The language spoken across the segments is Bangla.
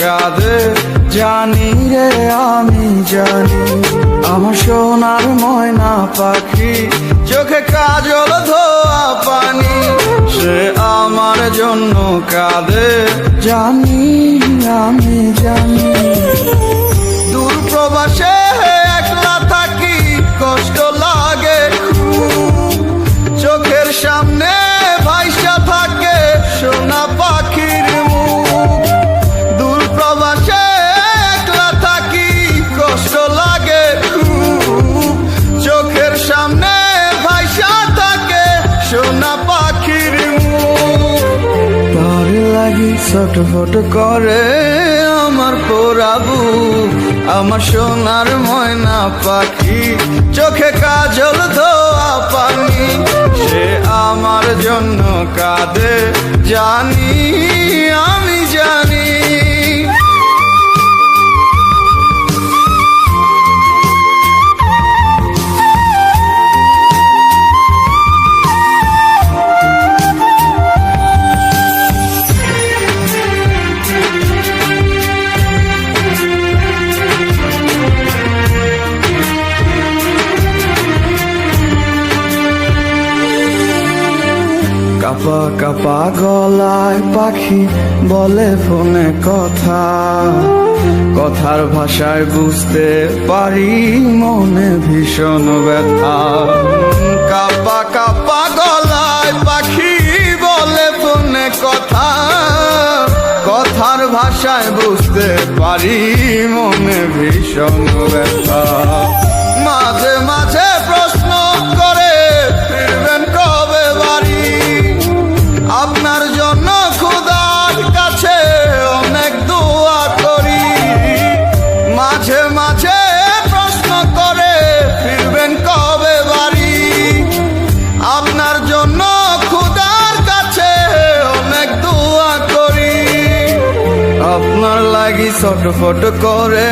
কাঁদে জানি রে আমি জানি। আমার সোনার ময়না পাখি চোখে কাজল ধোয়া পানি, সে আমার জন্য কাঁদে জানি আমি জানি। দূর প্রবাসে একলা থাকি কষ্ট লাগে খুব, চোখের সামনে ভাইসা থাকে সোনা পাখির মুখ। দূর প্রবাসে একলা থাকি কষ্ট লাগে খুব, চোখের সামনে ভাইসা থাকে সোনা পাখির মুখ। তার লাগি ছটফট করে আমার পোড়াবু, আমার সোনার ময়না পাখি চোখে কাজল ধোয়া পানি, সে আমার জন্য কাঁদে জানি আমি জানি। কাপা কাপা গলায় পাখি বলে ফোনে কথা, কথার ভাষায় বুঝতে পারি মনে ভীষণ ব্যথা। কাপা কাপা গলায় পাখি বলে ফোনে কথা, কথার ভাষায় বুঝতে পারি মনে ভীষণ ব্যথা। মাঝে মাঝে প্রশ্ন করে ফিরবেন কবে বাড়ি, আপনার জন্য খোদার কাছে অনেক দোয়া করি। মাঝে মাঝে প্রশ্ন করে ফিরবেন কবে বাড়ি, আপনার জন্য খোদার কাছে অনেক দোয়া করি। আপনার লাগি ছটফট করে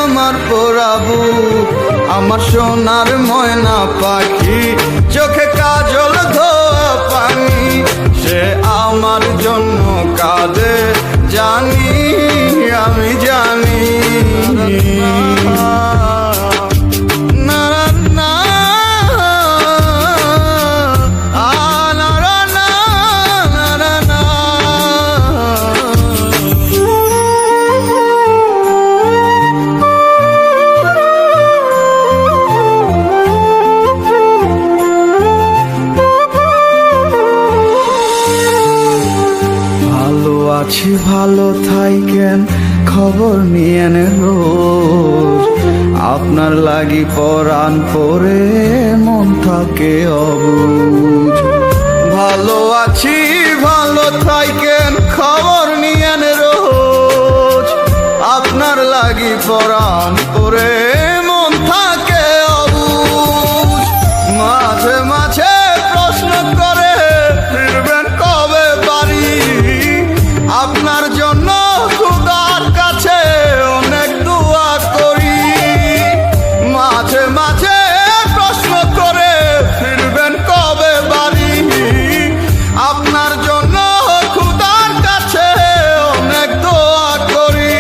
আমার পোড়াবু, আমার সোনার ময়না পাখি চোখে কাজল ধোয়া পানি, সে আমার জন্য কাঁদে জানি আমি জানি। আছি ভালো থাইকেন খবর নিয়েন রোজ, আপনার লাগি পরাণ পরে মন থাকে অবুঝ। ভালো আছি ভালো থাইকেন খবর নিয়েন রোজ, আপনার লাগি পরাণ পরে মন থাকে অবুঝ। মাঝে মাঝে প্রশ্ন করে ফিরবেন কবে বাড়ি, আপনার জন্য খোদার কাছে অনেক দোয়া করি। মাঝে মাঝে প্রশ্ন করে ফিরবেন কবে বাড়ি, আপনার জন্য খোদার কাছে অনেক দোয়া করি।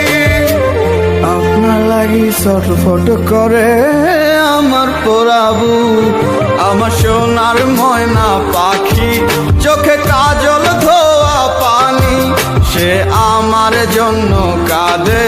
আপনার লাগি ছটফট করে আমার পোড়াবু, আমার সোনার ময়না পাখি চোখে কাজল ধোয়া পানি, সে আমার জন্য কাঁদে